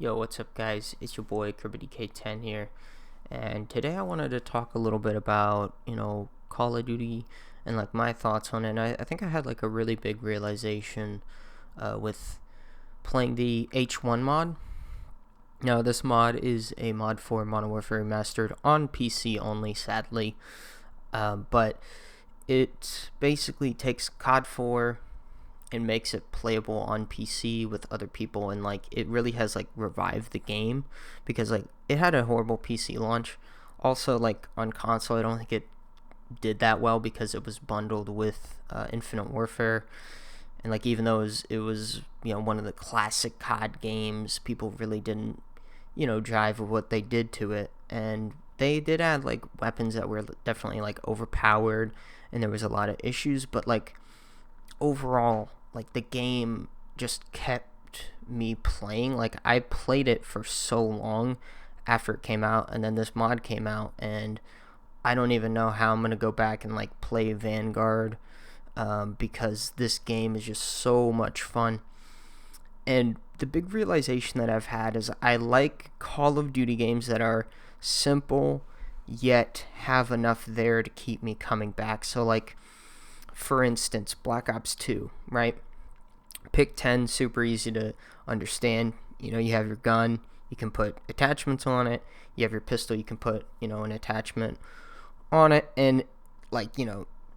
Yo, what's up, guys? It's your boy KirbyDK10 here, and today I wanted to talk a little bit about Call of Duty and like my thoughts on it. And I think I had like a really big realization with playing the H1 mod. Now, this mod is a mod for Modern Warfare Remastered on PC only, sadly, but it basically takes COD 4 and makes it playable on PC with other people, and like it really has like revived the game because like it had a horrible PC launch. Also, like on console, I don't think it did that well because it was bundled with Infinite Warfare, and like even though it was one of the classic COD games, people really didn't jive with what they did to it, and they did add like weapons that were definitely like overpowered, and there was a lot of issues, but like overall, like the game just kept me playing. Like I played it for so long after it came out, and then this mod came out, and I don't even know how I'm gonna go back and like play Vanguard, because this game is just so much fun. And the big realization that I've had is I like Call of Duty games that are simple yet have enough there to keep me coming back. So like, for instance, Black Ops 2, right? Pick 10, super easy to understand. You have your gun, you can put attachments on it. You have your pistol, you can put, an attachment on it. And, like,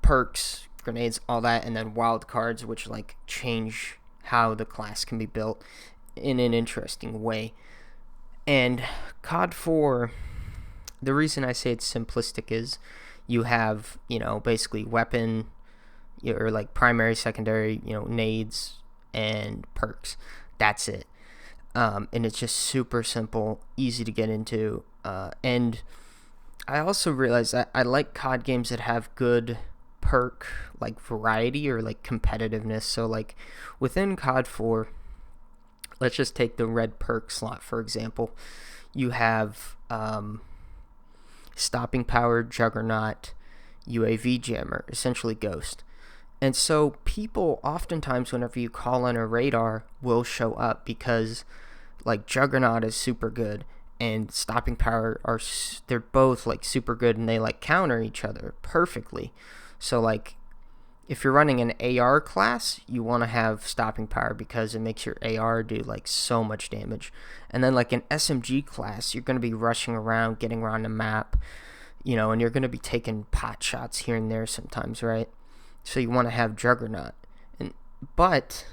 perks, grenades, all that. And then wild cards, which, like, change how the class can be built in an interesting way. And COD 4, the reason I say it's simplistic is you have, basically weapon, or like primary, secondary, nades and perks. That's it. And it's just super simple, easy to get into. And I also realized that I like COD games that have good perk like variety or like competitiveness. So like within COD 4, let's just take the red perk slot for example. You have stopping power, juggernaut, UAV jammer, essentially ghost. And so people oftentimes, whenever you call in a radar, will show up because like Juggernaut is super good and Stopping Power they're both like super good, and they like counter each other perfectly. So like if you're running an AR class, you want to have Stopping Power because it makes your AR do like so much damage. And then like an SMG class, you're going to be rushing around, getting around the map, and you're going to be taking pot shots here and there sometimes, right? So you want to have Juggernaut. But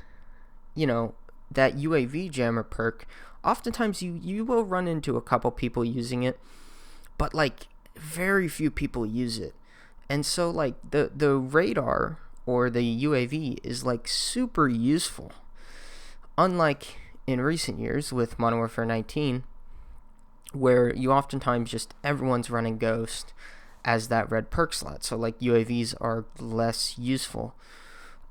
that UAV jammer perk, oftentimes you will run into a couple people using it, but like very few people use it. And so like the radar or the UAV is like super useful. Unlike in recent years with Modern Warfare 19, where you oftentimes just everyone's running Ghost as that red perk slot, so like UAVs are less useful.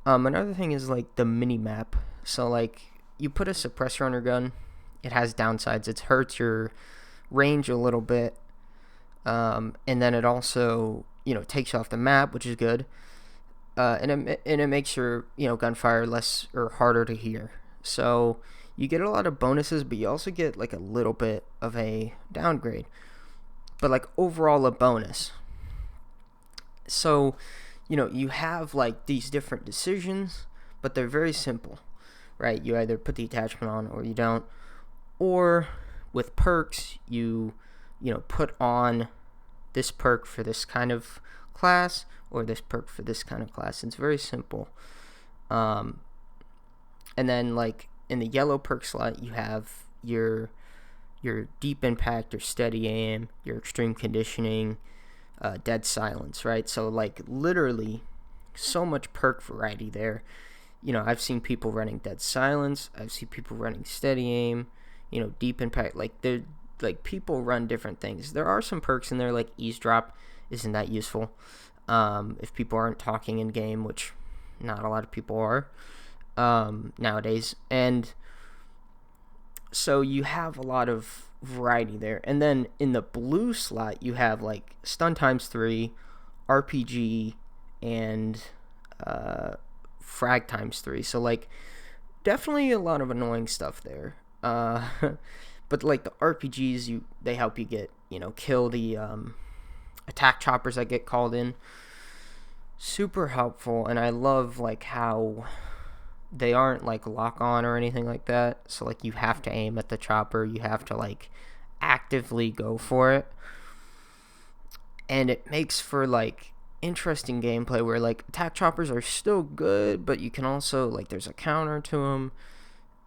Another thing is like the mini map. So like you put a suppressor on your gun, it has downsides. It hurts your range a little bit, and then it also takes you off the map, which is good, and it makes your gunfire less or harder to hear. So you get a lot of bonuses, but you also get like a little bit of a downgrade, but like overall a bonus. So, you have like these different decisions, but they're very simple, right? You either put the attachment on or you don't. Or with perks, you put on this perk for this kind of class or this perk for this kind of class. It's very simple. And then like in the yellow perk slot, you have your deep impact, your steady aim, your extreme conditioning, dead silence, right? So like literally so much perk variety there. I've seen people running dead silence, I've seen people running steady aim, deep impact. Like they're like people run different things. There are some perks in there like eavesdrop isn't that useful if people aren't talking in game, which not a lot of people are nowadays. And so you have a lot of variety there. And then in the blue slot, you have like stun times 3, RPG, and frag times 3. So like definitely a lot of annoying stuff there. Uh, but like the RPGs, they help you get, kill the attack choppers that get called in. Super helpful, and I love like how they aren't like lock on or anything like that. So like you have to aim at the chopper, you have to like actively go for it, and it makes for like interesting gameplay where like attack choppers are still good, but you can also like there's a counter to them,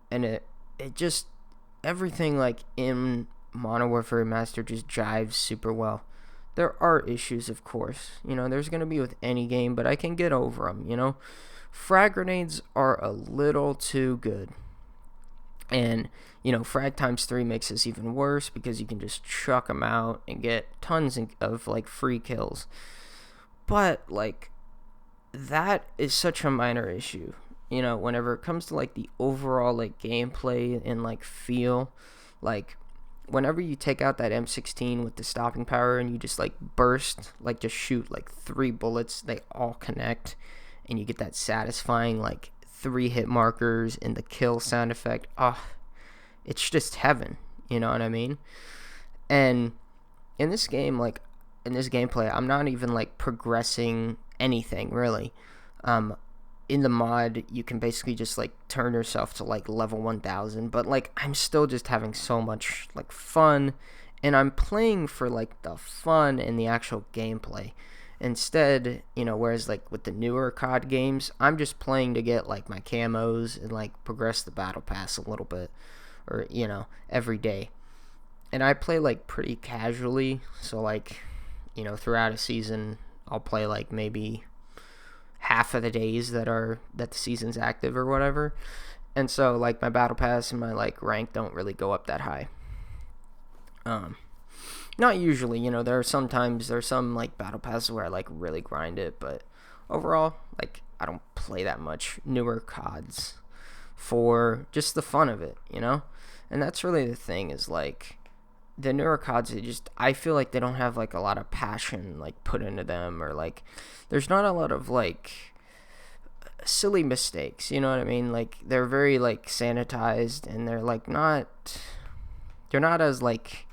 and it just everything like in Modern Warfare Remastered just jives super well. There are issues, of course, there's gonna be with any game, but I can get over them. Frag grenades are a little too good. And, frag times 3 makes this even worse because you can just chuck them out and get tons of, like, free kills. But, like, that is such a minor issue. Whenever it comes to, like, the overall, like, gameplay and, like, feel, like, whenever you take out that M16 with the stopping power and you just, like, burst, like, just shoot, like, 3 bullets, they all connect, and you get that satisfying, like, 3 hit markers and the kill sound effect. It's just heaven, you know what I mean? And in this game, like, in this gameplay, I'm not even, like, progressing anything, really. In the mod, you can basically just, like, turn yourself to, like, level 1000, but, like, I'm still just having so much, like, fun, and I'm playing for, like, the fun and the actual gameplay. Instead, whereas like with the newer COD games, I'm just playing to get like my camos and like progress the battle pass a little bit, or every day. And I play like pretty casually, so like throughout a season I'll play like maybe half of the days that the season's active or whatever. And so like my battle pass and my like rank don't really go up that high. Not usually, there's some like battle passes where I like really grind it, but overall, like I don't play that much newer CODs for just the fun of it, and that's really the thing is like the newer CODs, I feel like they don't have like a lot of passion like put into them, or like there's not a lot of like silly mistakes, you know what I mean? Like they're very like sanitized, and they're not as like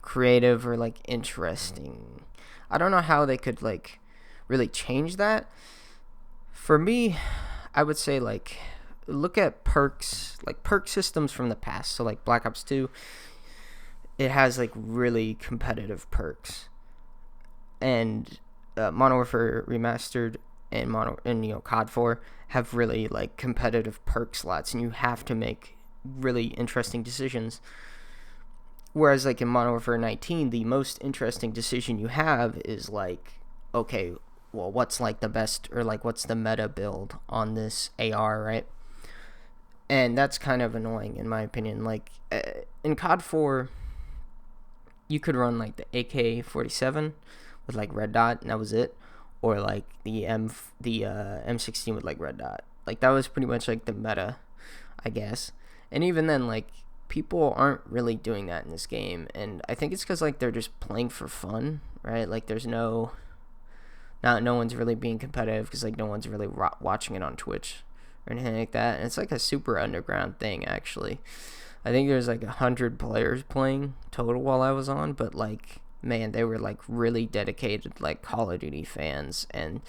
creative or like interesting. I don't know how they could like really change that. For me, I would say like look at perks, like perk systems from the past. So like Black Ops 2, it has like really competitive perks, and Modern Warfare Remastered and COD 4 have really like competitive perk slots, and you have to make really interesting decisions. Whereas, like, in Modern Warfare 19, the most interesting decision you have is, like, okay, well, what's, like, the best, or, like, what's the meta build on this AR, right? And that's kind of annoying, in my opinion. Like, in COD 4, you could run, like, the AK-47 with, like, red dot, and that was it. Or, like, the M16 with, like, red dot. Like, that was pretty much, like, the meta, I guess. And even then, like, people aren't really doing that in this game, and I think it's because like they're just playing for fun, right? Like there's no one's really being competitive because like no one's really watching it on Twitch or anything like that, and it's like a super underground thing. Actually, I think there's like 100 players playing total while I was on, but like man, they were like really dedicated like Call of Duty fans, and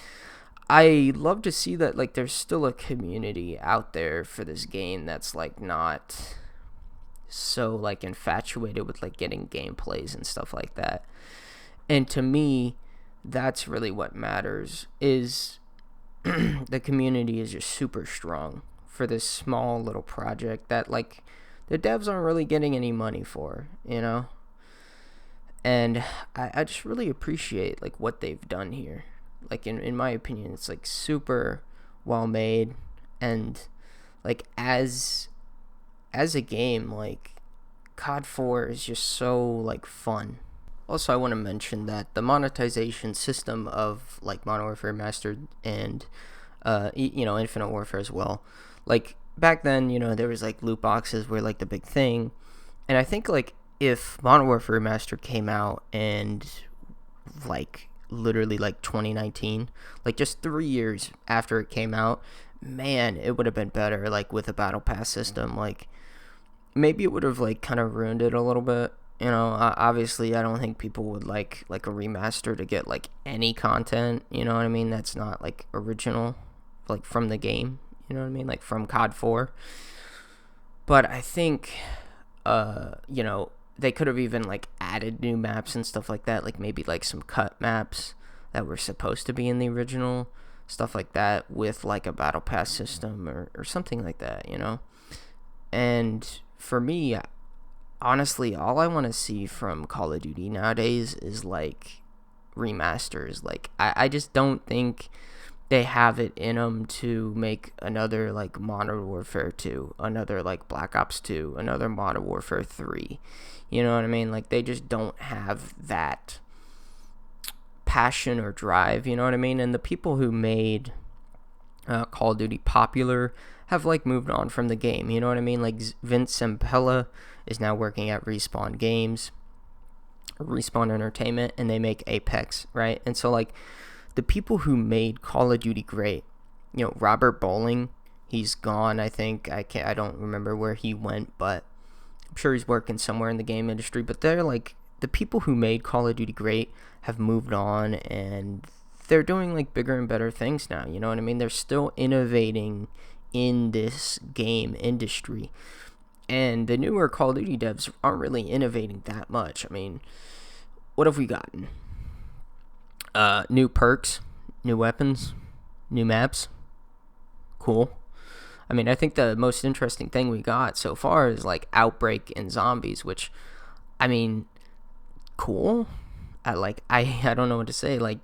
I love to see that like there's still a community out there for this game that's like not so like infatuated with like getting gameplays and stuff like that. And to me, that's really what matters, is the community is just super strong for this small little project that like the devs aren't really getting any money for, and I just really appreciate like what they've done here. Like in my opinion, it's like super well made, and like as a game, like COD 4 is just so like fun. Also, I want to mention that the monetization system of like Modern Warfare Remastered and Infinite Warfare as well. Like back then, there was like loot boxes were like the big thing, and I think like if Modern Warfare Remastered came out and like literally like 2019, like just 3 years after it came out, man, it would have been better like with a battle pass system. Like maybe it would have like kind of ruined it a little bit. You know, obviously, I don't think people would like a remaster to get like any content. You know what I mean? That's not like original, like from the game. You know what I mean? Like from COD 4. But I think, you know, they could have even like added new maps and stuff like that. Like maybe like some cut maps that were supposed to be in the original, stuff like that, with like a battle pass system or something like that. You know, and for me, honestly, all I want to see from Call of Duty nowadays is like remasters. Like I just don't think they have it in them to make another like Modern Warfare 2, another like Black Ops 2, another Modern Warfare 3. You know what I mean? Like they just don't have that passion or drive, you know what I mean? And the people who made Call of Duty popular have like moved on from the game, you know what I mean? Like Vince Zampella is now working at Respawn Games, Respawn Entertainment, and they make Apex, right? And so like the people who made Call of Duty great, you know, Robert Bowling, he's gone, I think. I don't remember where he went, but I'm sure he's working somewhere in the game industry. But they're like the people who made Call of Duty great have moved on, and they're doing like bigger and better things now. You know what I mean? They're still innovating in this game industry, and the newer Call of Duty devs aren't really innovating that much. I mean, what have we gotten? New perks, new weapons, new maps. Cool. I mean, I think the most interesting thing we got so far is like Outbreak and Zombies, which, I mean, cool. I don't know what to say. Like,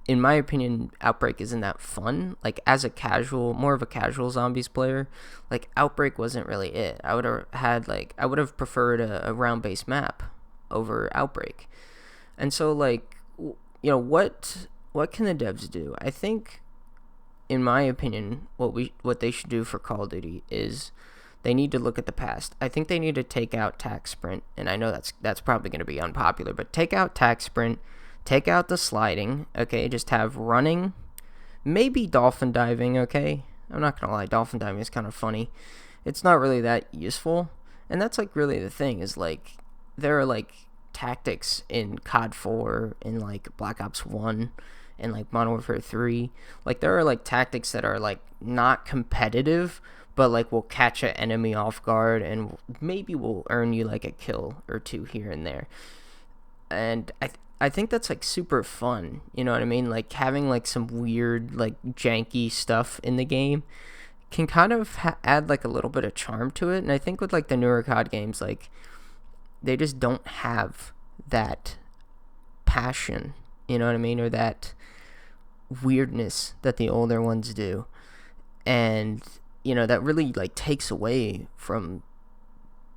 in my opinion, Outbreak isn't that fun. Like, as a casual, more of a casual Zombies player, like Outbreak wasn't really it. I would have preferred a round-based map over Outbreak. And so like, you know, what can the devs do? I think, in my opinion, what they should do for Call of Duty is they need to look at the past. I think they need to take out TAC Sprint, and I know that's probably going to be unpopular, but take out TAC Sprint, take out the sliding, okay? Just have running, maybe dolphin diving, okay? I'm not going to lie, dolphin diving is kind of funny. It's not really that useful, and that's like really the thing is like there are like tactics in COD 4 and like Black Ops 1 and like Modern Warfare 3. Like there are like tactics that are like not competitive, but like will catch an enemy off guard and maybe will earn you like a kill or two here and there. And I think that's like super fun, you know what I mean? Like having like some weird like janky stuff in the game can kind of add like a little bit of charm to it. And I think with like the newer COD games, like they just don't have that passion, you know what I mean, or that weirdness that the older ones do. And you know, that really like takes away from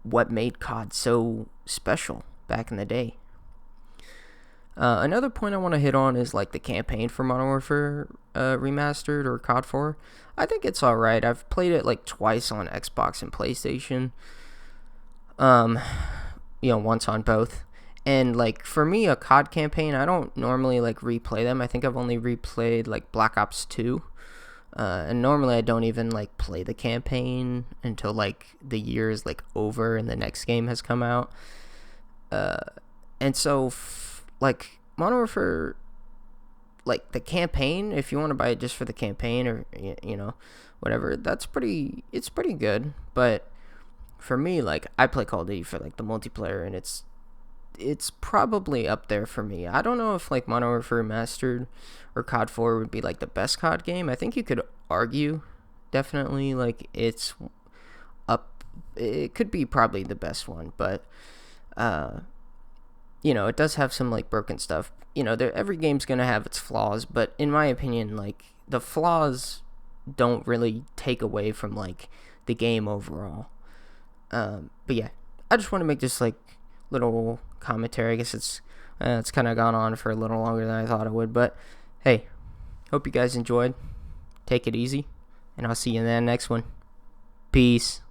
what made COD so special back in the day. Another point I want to hit on is like the campaign for Modern Warfare Remastered or COD 4. I think it's alright. I've played it like twice on Xbox and PlayStation. You know, once on both. And like for me, a COD campaign, I don't normally like replay them. I think I've only replayed like Black Ops 2. And normally I don't even like play the campaign until like the year is like over and the next game has come out. And so like Modern Warfare, like the campaign, if you want to buy it just for the campaign or you know whatever, it's pretty good. But for me, like I play Call of Duty for like the multiplayer, and it's probably up there for me. I don't know if like Modern Warfare Remastered or COD 4 would be like the best COD game. I think you could argue definitely like it's up. It could be probably the best one, but you know, it does have some like broken stuff. You know, every game's gonna have its flaws, but in my opinion, like the flaws don't really take away from like the game overall. But yeah, I just want to make this like little commentary. I guess it's kind of gone on for a little longer than I thought it would, but hey, hope you guys enjoyed. Take it easy, and I'll see you in the next one. Peace.